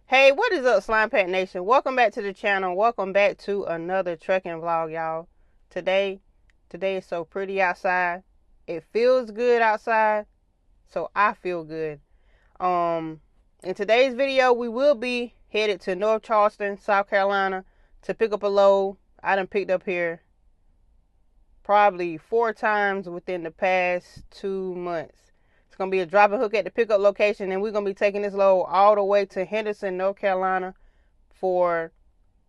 Hey, what is up, Slime Pack Nation? Welcome back to the channel. Welcome back to another trekking vlog, y'all. Today is so pretty outside. It feels good outside, so I feel good. In today's video, we will be headed to North Charleston, South Carolina to pick up a load. I done picked up here probably 4 times within the past 2 months. It's going to be a drop and hook at the pickup location, and we're going to be taking this load all the way to Henderson, North Carolina for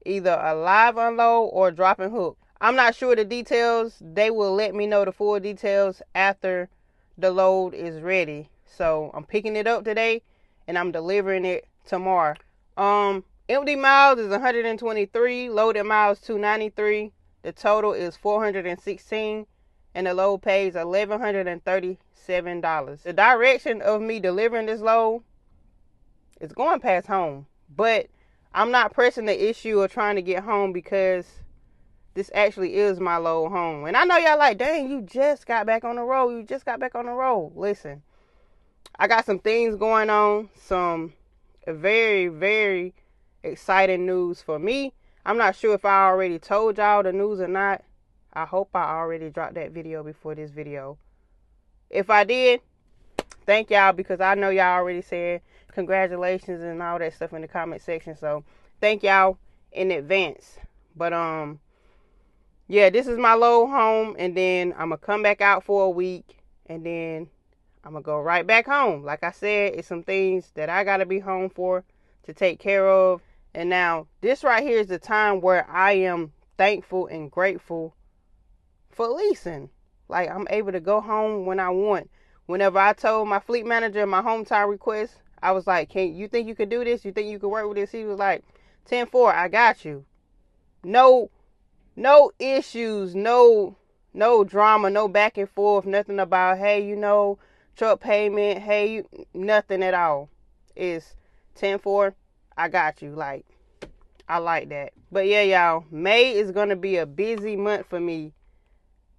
either a live unload or drop and hook. I'm not sure the details. They will let me know the full details after the load is ready. So I'm picking it up today and I'm delivering it tomorrow. Empty miles is 123, loaded miles 293. The total is 416, and the load pays $1,137. The direction of me delivering this load is going past home, but I'm not pressing the issue of trying to get home because this actually is my load home. And I know y'all like, dang, you just got back on the road. You just got back on the road. Listen, I got some things going on, some very, very exciting news for me. I'm not sure if I already told y'all the news or not. I hope I already dropped that video before this video. If I did, thank y'all, because I know y'all already said congratulations and all that stuff in the comment section. So thank y'all in advance. But yeah, this is my load home, and then I'm gonna come back out for a week, and then I'm gonna go right back home. Like I said, it's some things that I gotta be home for to take care of. And now this right here is the time where I am thankful and grateful for leasing. Like, I'm able to go home when I want. Whenever I told my fleet manager my hometown request, I was like, you think you could do this? You think you could work with this? He was like, 10-4, I got you. No issues, no drama, no back and forth, nothing about, hey, truck payment, hey, nothing at all. It's 10-4, I got you. Like, I like that. But yeah, y'all, May is going to be a busy month for me.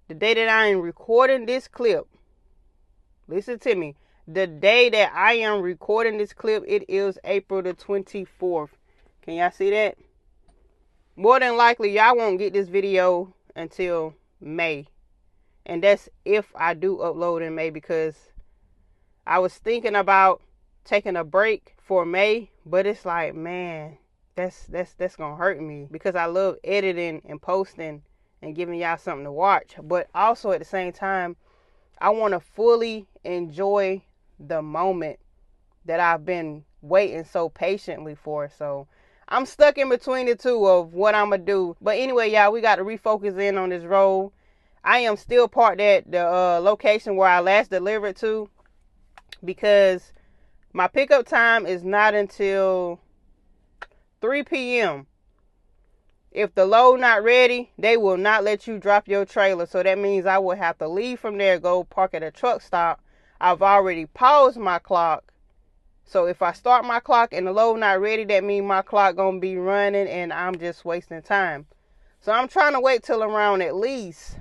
The day that I am recording this clip, listen to me. The day that I am recording this clip, it is April the 24th. Can y'all see that? More than likely, y'all won't get this video until May. And that's if I do upload in May, because I was thinking about taking a break for May, but it's like, man, that's gonna hurt me, because I love editing and posting and giving y'all something to watch. But also at the same time, I want to fully enjoy the moment that I've been waiting so patiently for. So I'm stuck in between the two of what I'm gonna do. But anyway, y'all, we got to refocus in on this road. I am still parked at the location where I last delivered to, because my pickup time is not until 3 p.m. If the load not ready, they will not let you drop your trailer. So that means I will have to leave from there, go park at a truck stop. I've already paused my clock. So if I start my clock and the load not ready, that means my clock going to be running and I'm just wasting time. So I'm trying to wait till around at least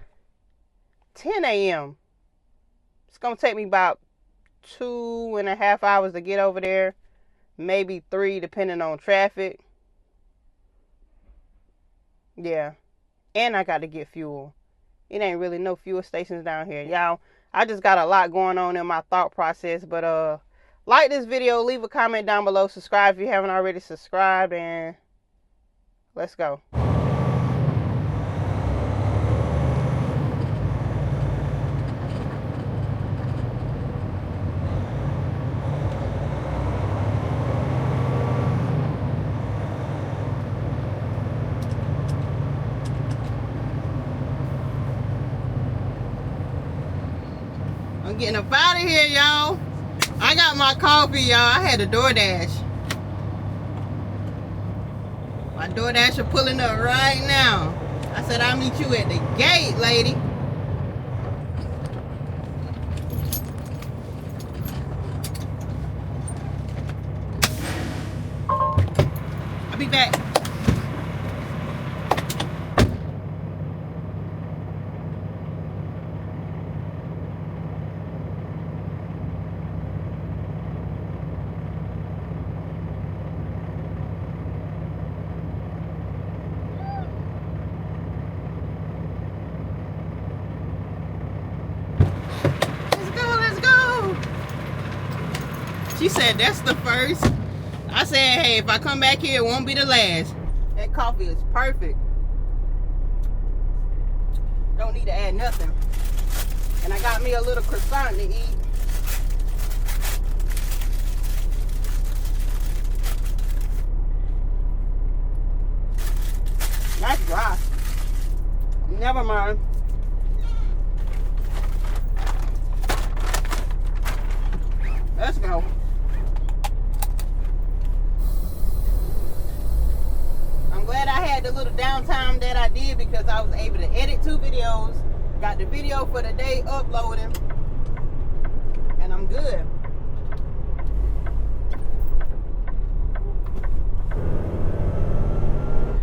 10 a.m. It's going to take me about 2.5 hours to get over there. Maybe 3, depending on traffic. Yeah. And I got to get fuel. It ain't really no fuel stations down here, y'all. I just got a lot going on in my thought process. But like this video, leave a comment down below, subscribe if you haven't already subscribed, and let's go. I'm getting up out of here, y'all. I got my coffee, y'all. I had a DoorDash. My DoorDasher pulling up right now. I said, I'll meet you at the gate, lady. I'll be back. She said that's the first. I said, hey, if I come back here, it won't be the last. That coffee is perfect. Don't need to add nothing. And I got me a little croissant to eat. That's dry. Never mind. Let's go. I'm glad I had the little downtime that I did because I was able to edit 2 videos. Got the video for the day uploading. And I'm good.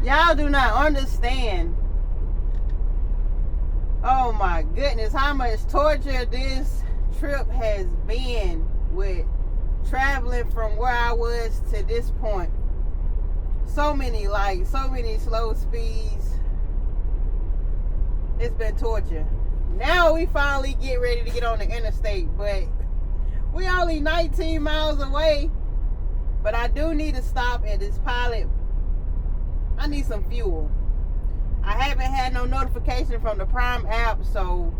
Y'all do not understand. Oh my goodness, how much torture this trip has been with traveling from where I was to this point. So many lights, so many slow speeds. It's been torture. Now we finally get ready to get on the interstate, but we only 19 miles away. But I do need to stop at this Pilot. I need some fuel. I haven't had no notification from the Prime app, so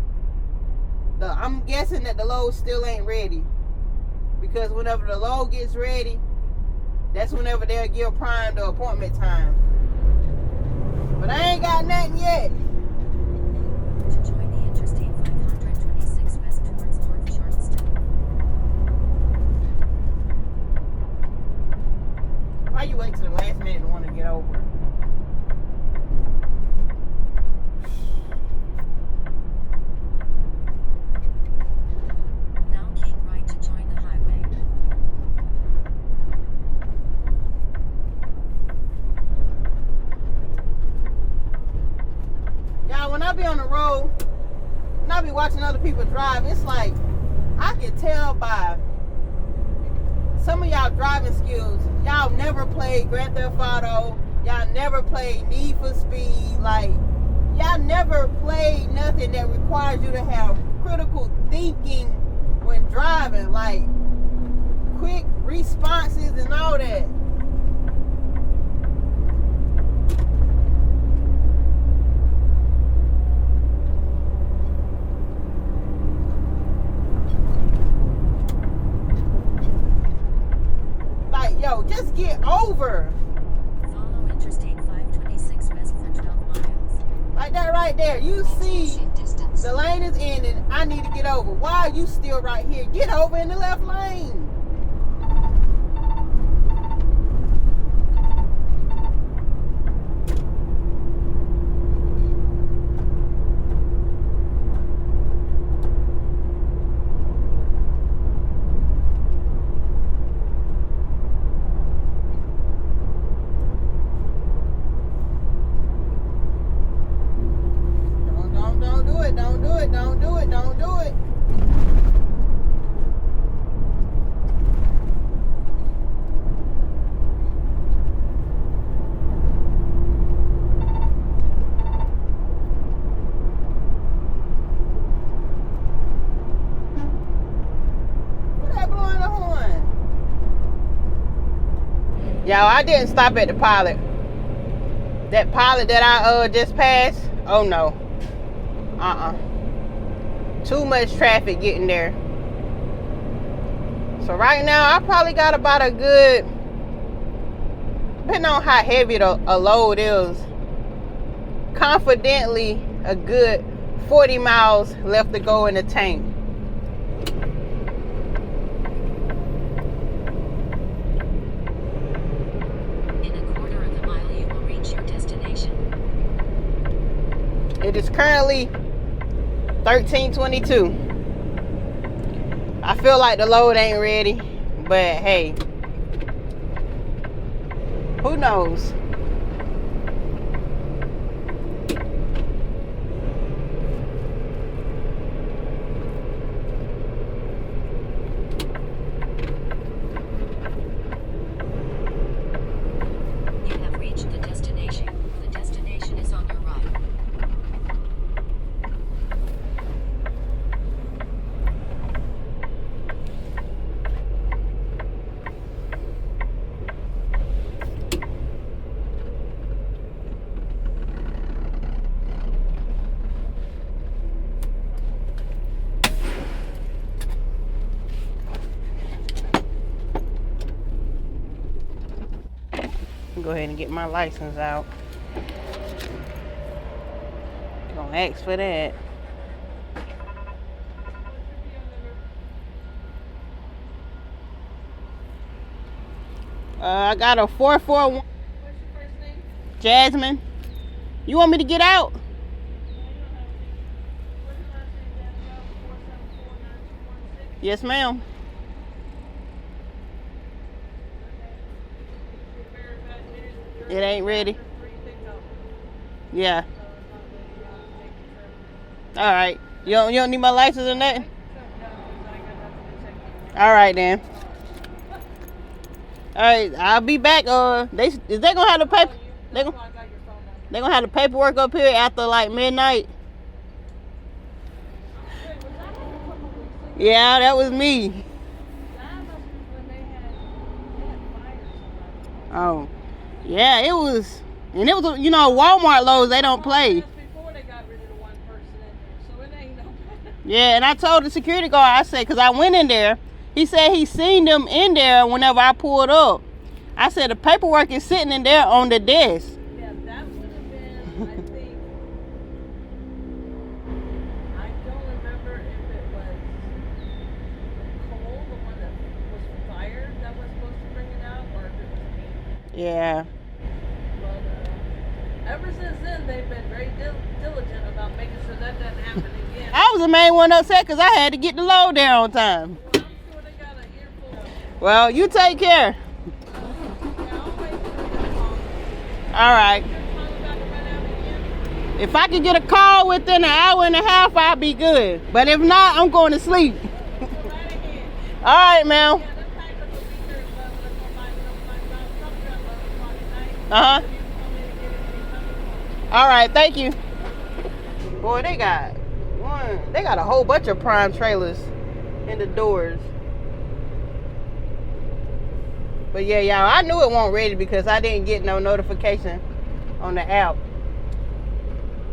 I'm guessing that the load still ain't ready. Because whenever the load gets ready, that's whenever they'll give Prime the appointment time. But I ain't got nothing yet. To join the Interstate 526 west towards North Charleston. Why you wait till the last minute to want to get over? Now keep right to join the highway. Y'all, when I be on the road and I be watching other people drive, it's like I can tell by some of y'all driving skills. Y'all never played Grand Theft Auto. Y'all never played Need for Speed. Like, y'all never played nothing that requires you to have critical thinking when driving. Like, quick responses and all that. Yo, just get over. Follow Interstate 526 west for 12 miles. Like that right there. You see Safe distance. the lane is ending. I need to get over. Why are you still right here? Get over in the left lane. Don't do it. Who that blowing the horn? Y'all, I didn't stop at the Pilot. That Pilot that I just passed. Oh no. Too much traffic getting there. So right now, I probably got about a good, depending on how heavy a load is, confidently a good 40 miles left to go in the tank. In a quarter of a mile, you will reach your destination. It is currently 13:22. I feel like the load ain't ready, but hey, who knows? You have reached the destination. The destination is on your right. Go ahead and get my license out. Gonna ask for that. I got a 441. What's your first name? Jasmine. You want me to get out? What's your last name? That's 4749216. Yes, ma'am. It ain't ready. Yeah. All right. You don't need my license or nothing? All right then. All right, I'll be back. Is they gonna have the paper? They gonna have the paperwork up here after like midnight. Yeah, that was me. Oh, yeah, it was, and it was, Walmart Lowe's, they don't play. Before they got rid of the one person in there, so it ain't no better. Yeah, and I told the security guard, I said, because I went in there, he said he seen them in there whenever I pulled up. I said, the paperwork is sitting in there on the desk. Yeah, that would have been, I think, I don't remember if it was Nicole, the one that was fired, that was supposed to bring it out, or if it was me. Yeah. But ever since then, they've been very diligent about making sure that doesn't happen again. I was the main one upset because I had to get the load there on time. Well, I'm sure they got an earful. Well, you take care. Yeah, I'll wait till they get a call. All right. Your time about to run out again? If I can get a call within an hour and a half, I'll be good. But if not, I'm going to sleep. Go right ahead. All right, ma'am. Yeah, that paper will be here at 11 o'clock, 11 o'clock tonight. Uh-huh. You can come in and get it anytime you want. All right, thank you. Boy, they got a whole bunch of prime trailers in the doors. But yeah, y'all, I knew it wasn't ready because I didn't get no notification on the app.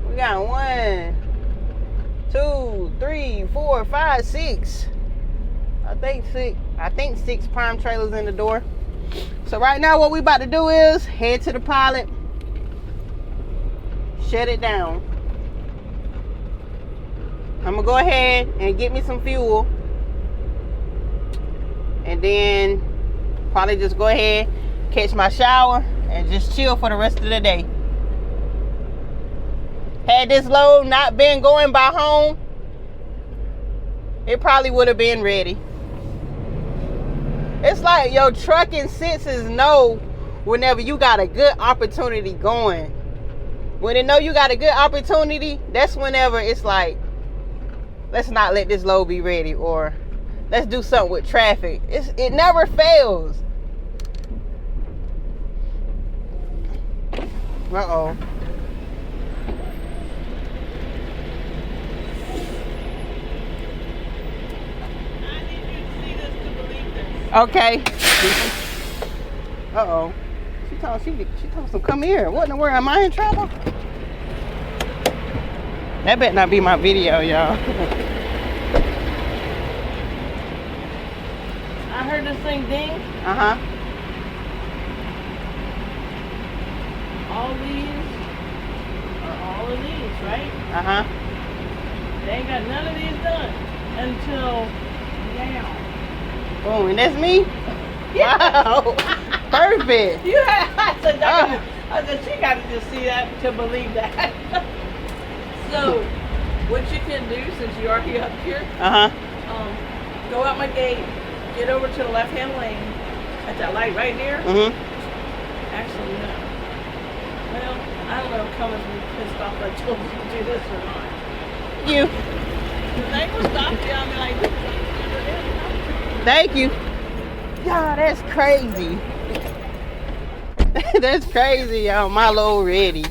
We got 1, 2, 3, 4, 5, 6. I think 6 prime trailers in the door. So right now what we about to do is head to the pilot, shut it down. I'm gonna go ahead and get me some fuel, and then probably just go ahead, catch my shower, and just chill for the rest of the day. Had this load not been going by home, it probably would have been ready. It's like your trucking senses know whenever you got a good opportunity going. When they know you got a good opportunity, that's whenever it's like, let's not let this load be ready, or let's do something with traffic. It never fails. Uh-oh. I need you to see this to believe this. Okay. Uh-oh. She told some, come here. What in the world? Am I in trouble? That better not be my video, y'all. I heard this thing ding. Uh-huh. All these are all of these, right? Uh-huh. They ain't got none of these done until now. Boom, and that's me? Wow. Perfect. You had, I said, she got to just see that to believe that. So, what you can do, since you're already up here, Uh-huh. go out my gate, get over to the left-hand lane, at that light right there. Mm-hmm. Actually, no. Well, I don't know if Cummins will be pissed off I told you to do this or not. You. If they will stop you, I'll be like, Thank you. Y'all, that's crazy. That's crazy, y'all. My load ready.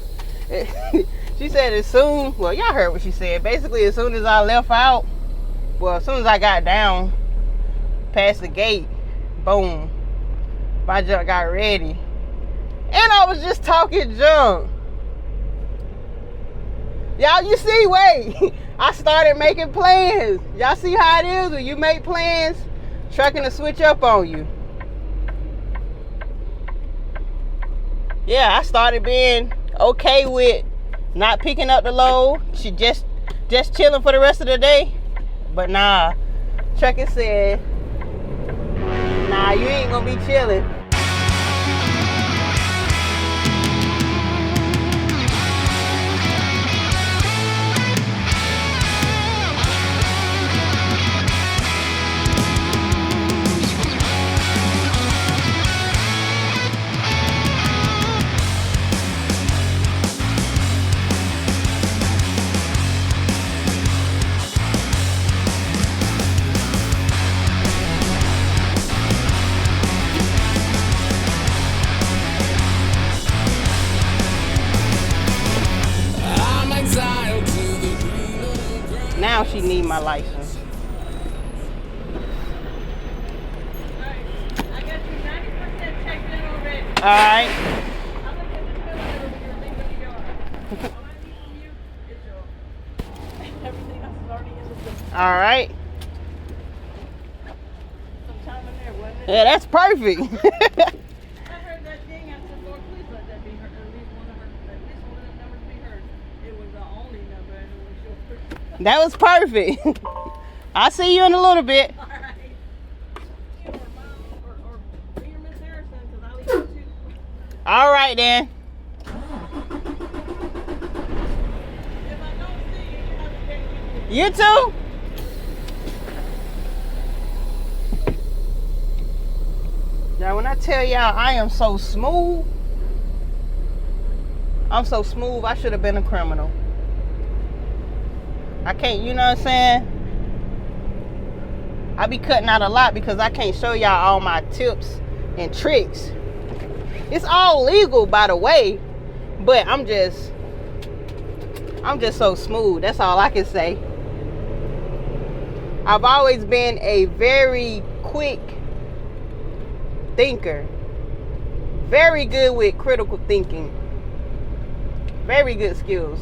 She said as soon, well, y'all heard what she said. Basically, as soon as I left out, well, as soon as I got down past the gate, boom, my junk got ready. And I was just talking junk. Y'all, you see, wait. I started making plans. Y'all see how it is when you make plans? Trucking to switch up on you. yeah, I started being okay with not picking up the load. She just chilling for the rest of the day. But nah, Chucky said, nah, you ain't gonna be chilling. Now she need my license. Alright, I got you 90% checked in already. Alright. I'm looking at the toilet over here, leave in the yard. All I need from you is your everything else is already in the system. Alright. Some time in there, wasn't it? Yeah, that's perfect. I heard that ding. I said, Lord, please let that be heard. At least one of the numbers be heard. It was the only number, and it was yours. That was perfect. I'll see you in a little bit. All right. Or Mom, or me or Miss Harrison, because I leave you too. Alright then. If I don't see you, you have a great weekend. You too? Now when I tell y'all I am so smooth, I'm so smooth I should have been a criminal. I can't, you know what I'm saying? I be cutting out a lot because I can't show y'all all my tips and tricks. It's all legal, by the way, but I'm just so smooth. That's all I can say. I've always been a very quick thinker. Very good with critical thinking. Very good skills.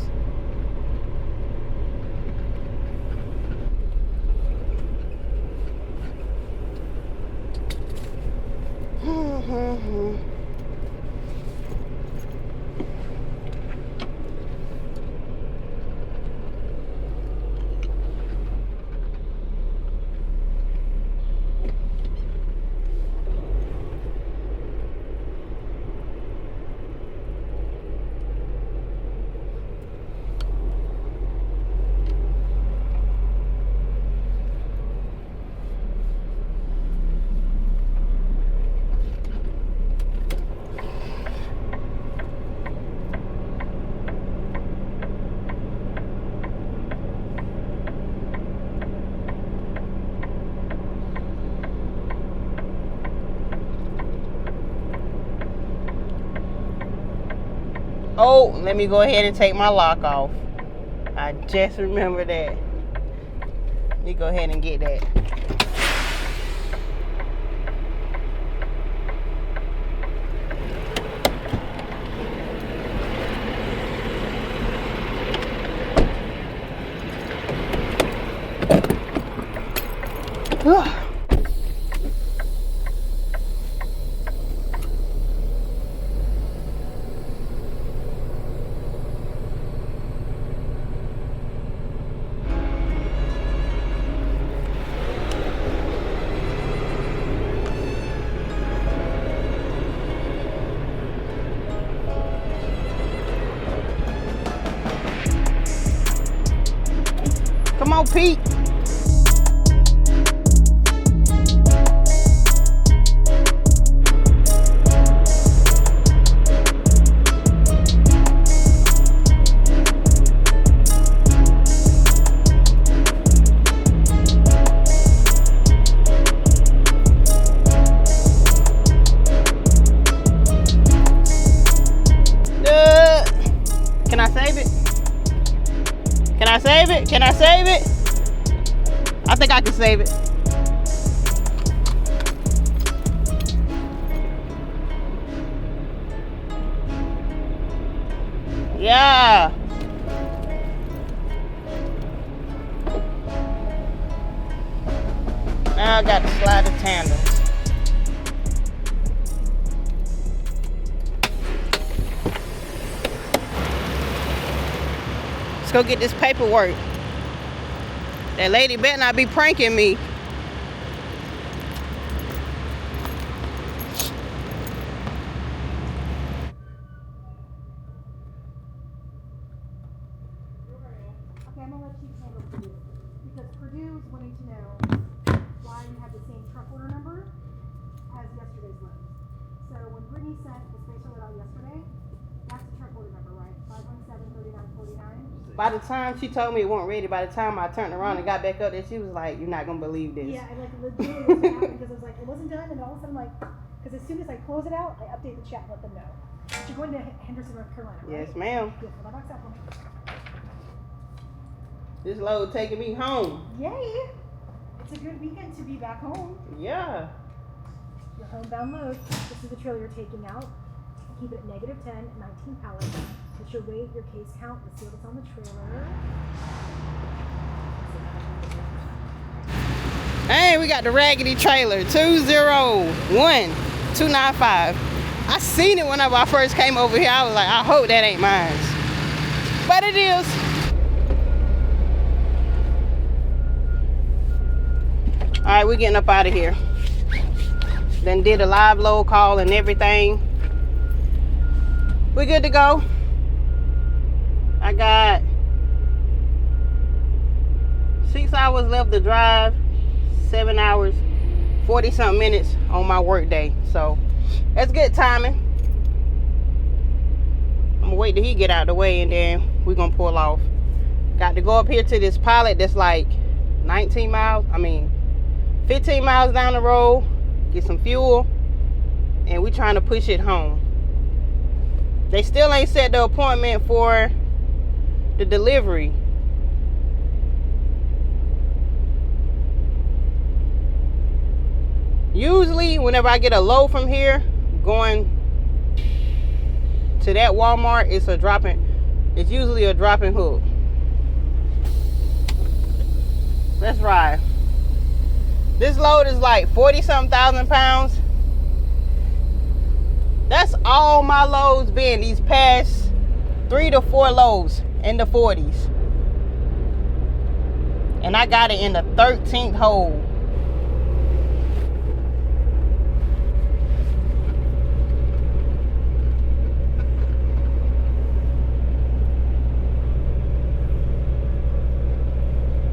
Oh, let me go ahead and take my lock off. I just remember that. Let me go ahead and get that. Come on, Pete. Can I save it? Can I save it? Can I save it? I think I can save it. Yeah. Now I got to slide the tandem. Let's go get this paperwork. That lady better not be pranking me. Okay, I'm gonna let you handle Purdue. Because Purdue's wanting to know why you have the same truck order number as yesterday's load. So when Brittany sent the spacer load out yesterday, that's the truck order number, right? 517-3949. By the time she told me it wasn't ready, by the time I turned around and got back up there, she was like, "You're not gonna believe this." Yeah, and like legitimately was what happened because I was like, it wasn't done, and all of a sudden like, because as soon as I close it out, I update the chat and let them know. But you're going to Henderson, North Carolina, right? Yes, ma'am. Yes, well, that box out for me. This load taking me home. Yay! It's a good weekend to be back home. Yeah. Your homebound load. This is the trailer you're taking out. Keep it at -10, 19 pallets. Put your weight, your case count, the seal that's on the trailer. Hey, we got the raggedy trailer, 201295. I seen it whenever I first came over here. I was like, I hope that ain't mine. But it is. All right, we're getting up out of here. Then did a live load call and everything. We're good to go. I got 6 hours left to drive, 7 hours, 40-something minutes on my work day. So that's good timing. I'm gonna wait till he get out of the way and then we're gonna pull off. Got to go up here to this pilot that's like 15 miles down the road, get some fuel, and we're trying to push it home. They still ain't set the appointment for the delivery. Usually whenever I get a load from here going to that Walmart, it's usually a dropping hook. Let's ride. This load is like 40-something thousand pounds. That's all my loads been these past 3 to 4 loads in the 40s. And I got it in the 13th hole.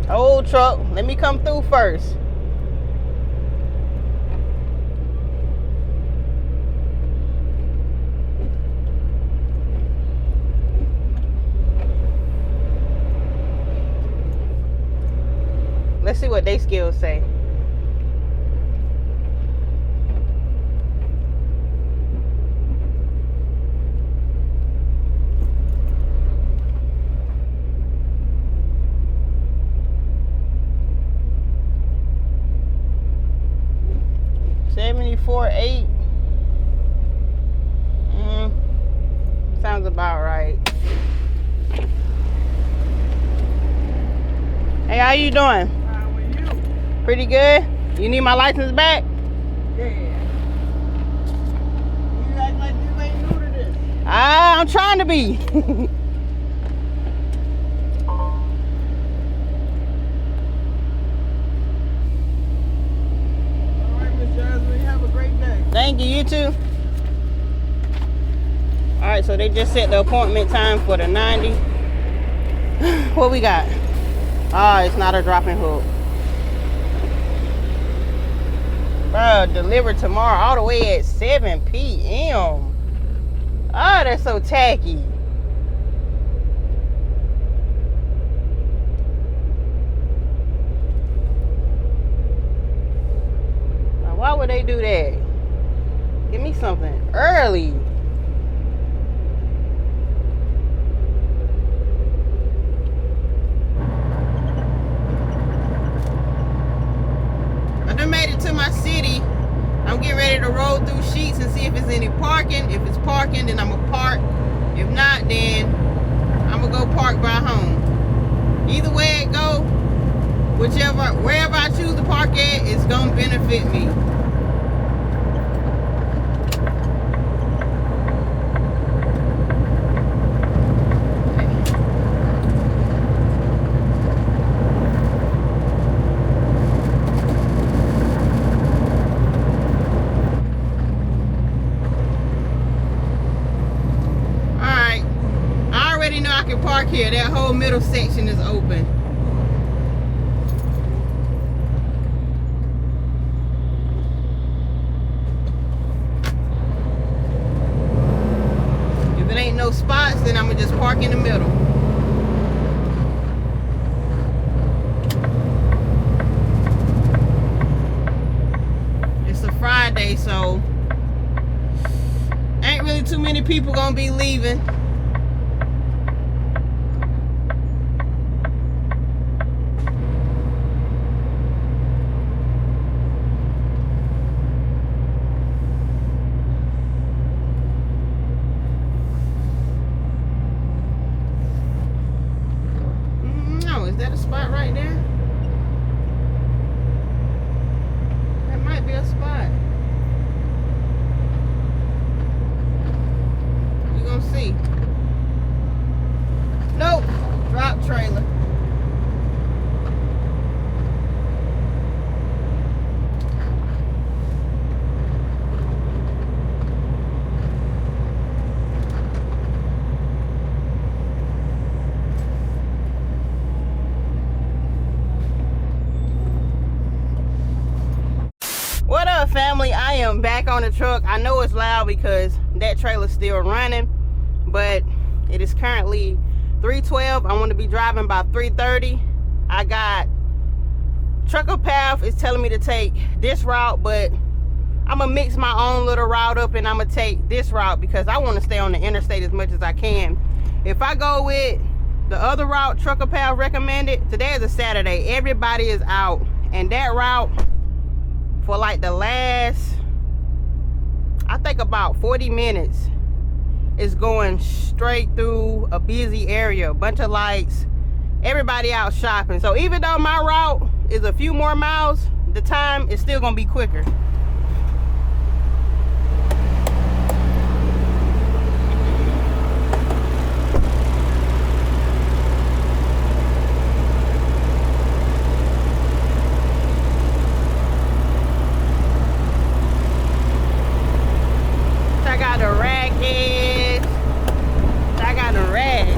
Old truck, let me come through first. Let's see what they skills say. $74.8. Sounds about right. Hey, how you doing? Pretty good. You need my license back? Yeah. You act like you ain't new to this. I'm trying to be. Alright, Miss Jasmine, have a great day. Thank you, you too. Alright, so they just set the appointment time for the 90. What we got? It's not a dropping hook. Bro, delivered tomorrow all the way at 7 p.m. Oh, that's so tacky. Now, why would they do that? Give me something early. I done made it to my city. I'm getting ready to roll through Sheets and see if it's any parking. If it's parking, then I'm gonna park. If not, then I'm gonna go park by home. Either way it go, wherever I choose to park at, it's gonna benefit me. already know I can park here. That whole middle section is open. If it ain't no spots, then I'm gonna just park in the middle. It's a Friday, so ain't really too many people gonna be leaving. No, is that a spot right there? That might be a spot. You gonna see. Nope. Drop trailer. What up, family? I am back on the truck. I know it's loud because that trailer's still running, but it is currently 3:12. I want to be driving by 3:30. I got Trucker Path is telling me to take this route, but I'm gonna mix my own little route up and I'm gonna take this route because I want to stay on the interstate as much as I can. If I go with the other route Trucker Path recommended, today is a Saturday, everybody is out, and that route for like the last, I think about 40 minutes, is going straight through a busy area, a bunch of lights, everybody out shopping. So even though my route is a few more miles, the time is still gonna be quicker. I got the rackets. I got the rags.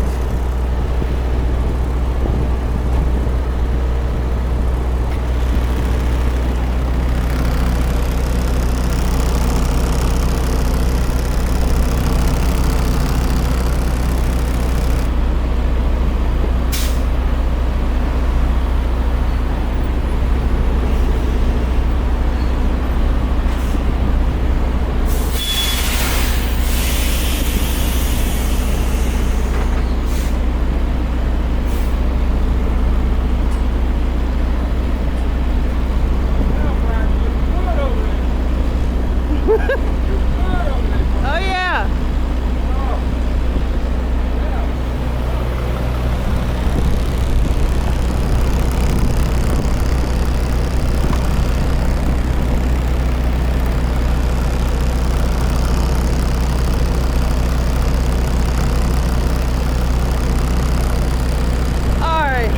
Oh yeah. All right.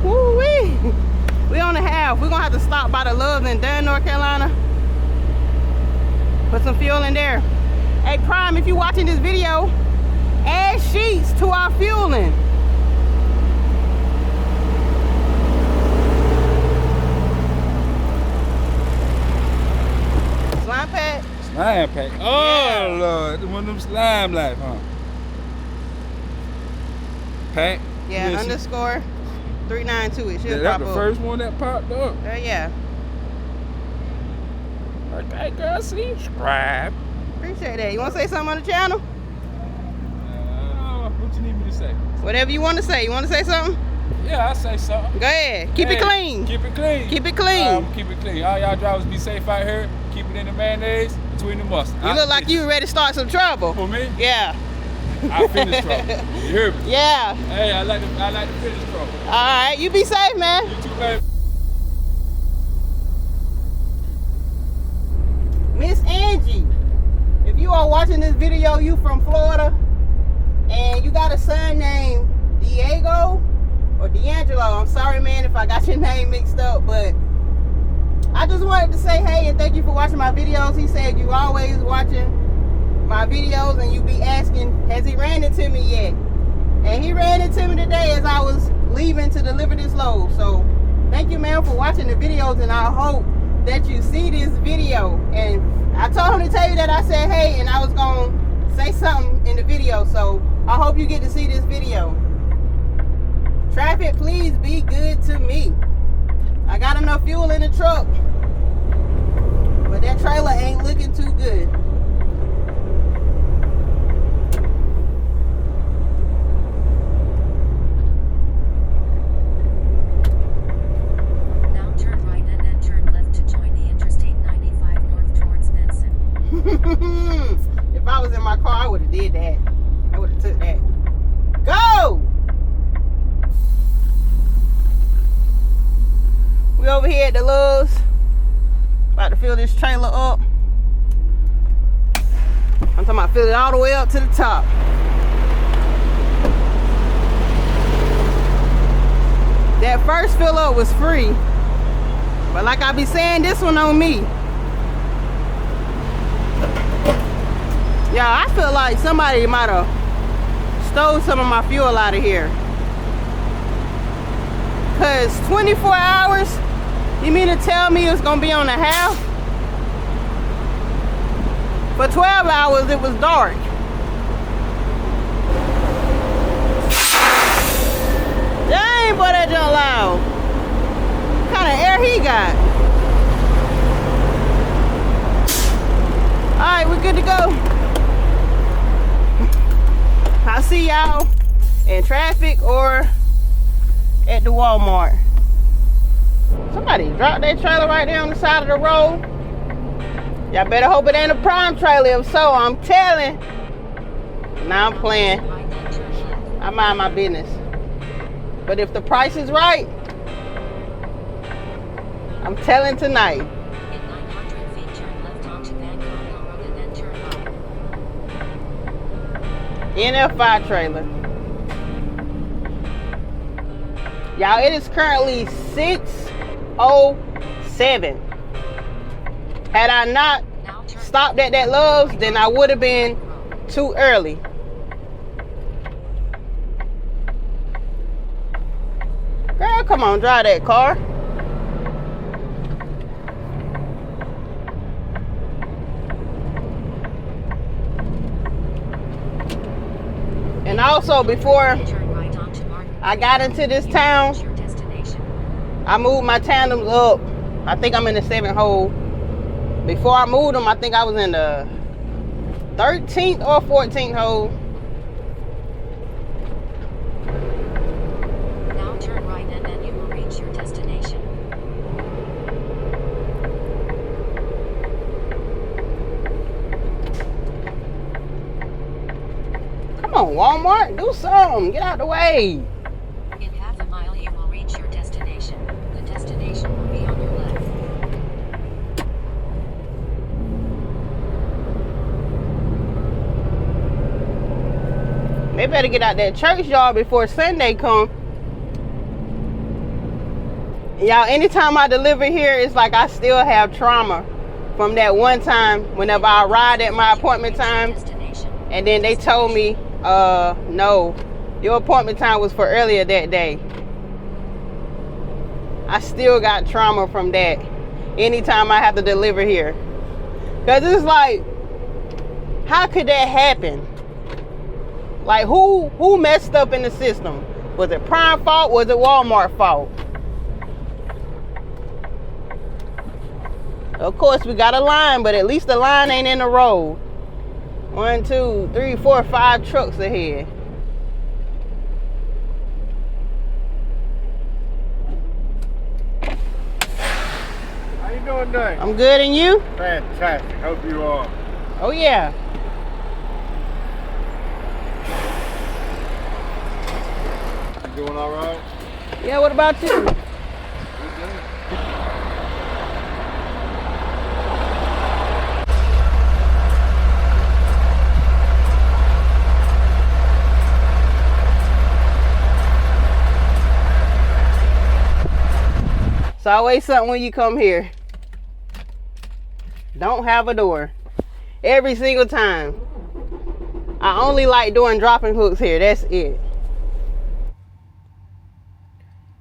Woo-wee. We on the half. We're gonna have to stop by the Loves in Dunn, North Carolina. Put some fuel in there. Hey Prime, if you're watching this video, add sheets to our fueling. Slime pack. Slime pack. Oh Yeah. Lord, one of them slime life, huh? Pack. Yeah, Listen. underscore 392. It should Yeah, that's pop the up. first one that popped up. Yeah. Okay, girl, subscribe. Appreciate that. You want to say something on the channel? What you need me to say? Whatever you want to say. You want to say something? Yeah, I say something. Go ahead. Keep it Hey, clean. Keep it clean. Keep it clean. Keep it clean. All y'all drivers be safe out here. Keep it in the mayonnaise between the mustard. You look like you ready to start some trouble. For me, Yeah. I finish trouble. You hear me? Yeah. Hey, I like to finish trouble. All right. You be safe, man. You too, baby. Miss Angie, if you are watching this video, you from Florida, and you got a son named Diego or D'Angelo. I'm sorry, man, if I got your name mixed up, but I I just wanted to say hey and thank you for watching my videos. He said you always watching my videos and you be asking, has he ran into me yet? And he ran into me today as I was leaving to deliver this load. So thank you, ma'am, for watching the videos, and I hope that you see this video. And I told him to tell you that I said hey and I was gonna say something in the video, so I hope you get to see this video. Traffic, please be good to me. I got enough fuel in the truck, but that trailer ain't looking too good. Now turn right and then turn left to join the Interstate 95 north towards Benson. If I was in my car, I would have did that. I would have took that. Go! We over here at the Lowe's. About to fill this trailer up. I'm talking about fill it all the way up to the top. That first fill up was free. But like I be saying, this one on me. Yeah, I feel like somebody might have stole some of my fuel out of here. Cause 24 hours, you mean to tell me it's gonna be on the half? For 12 hours it was dark. Dang, boy, that jump loud. What kind of air he got? Alright, we're good to go. I'll see y'all in traffic or at the Walmart. Somebody dropped that trailer right there on the side of the road. Y'all better hope it ain't a prime trailer. If so, I'm telling. Now I'm playing. I mind my business. But if the price is right, I'm telling tonight. In 900 feet, turn left onto Fayetteville Road and then turn right. NF5 trailer. Y'all, it is currently 6:07. Had I not stopped at that Love's, then I would have been too early. Girl, come on, drive that car. And also, before I got into this town, I moved my tandems up. I think I'm in the 7th hole. Before I moved them, I think I was in the 13th or 14th hole. Now turn right and then you will reach your destination. Come on, Walmart, do something. Get out the way. In half a mile you will reach your destination. The destination will be on your left. They better get out that church yard before Sunday come. Y'all, anytime I deliver here, it's like I still have trauma from that one time whenever I arrived at my appointment time and then they told me, no, your appointment time was for earlier that day. I still got trauma from that anytime I have to deliver here. Because it's like, how could that happen? Like, who messed up in the system? Was it Prime fault? Was it Walmart fault? Of course, we got a line, but at least the line ain't in the road. 1, 2, 3, 4, 5 trucks ahead. How you doing today? I'm good, and you? Fantastic. Hope you are. Oh, yeah. You doing all right? Yeah, what about you? It's always something when you come here. Don't have a door. Every single time. I only like doing dropping hooks here. That's it.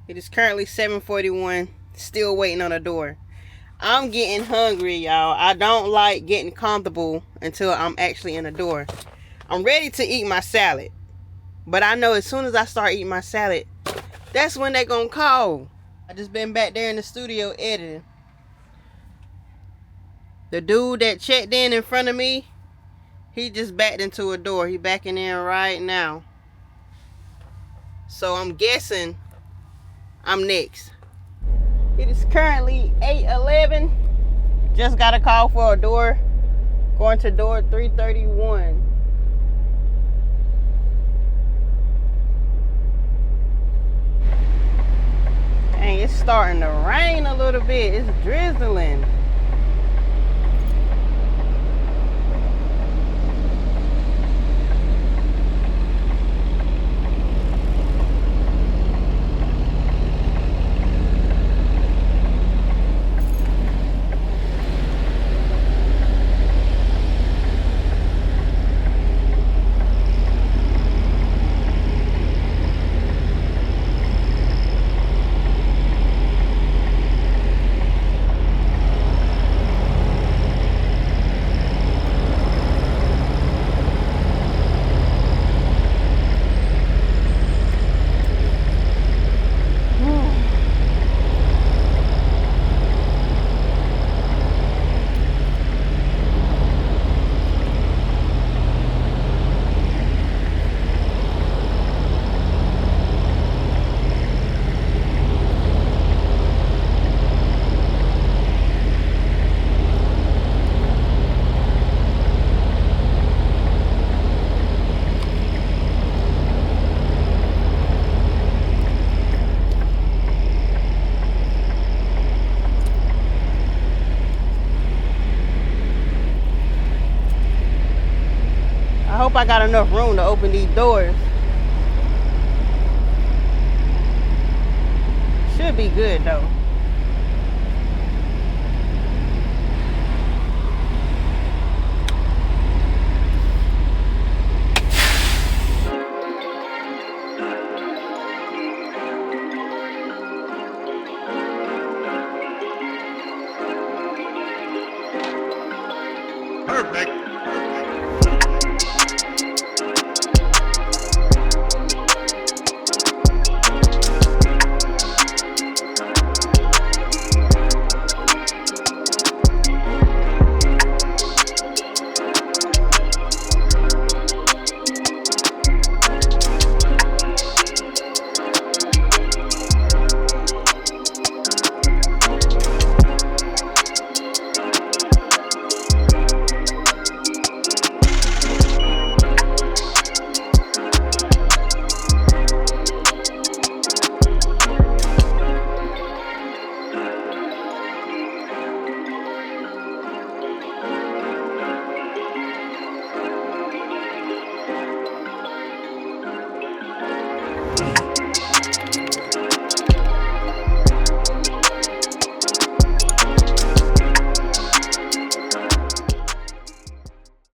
It is currently 7:41. Still waiting on a door. I'm getting hungry, y'all. I don't like getting comfortable until I'm actually in a door. I'm ready to eat my salad. But I know as soon as I start eating my salad, that's when they're gonna call. I just been back there in the studio editing. The dude that checked in front of me, he just backed into a door. He backing in right now. So I'm guessing I'm next. It is currently 8:11. Just got a call for a door. Going to door 331. Dang, it's starting to rain a little bit. It's drizzling. I hope I got enough room to open these doors. Should be good though. Perfect.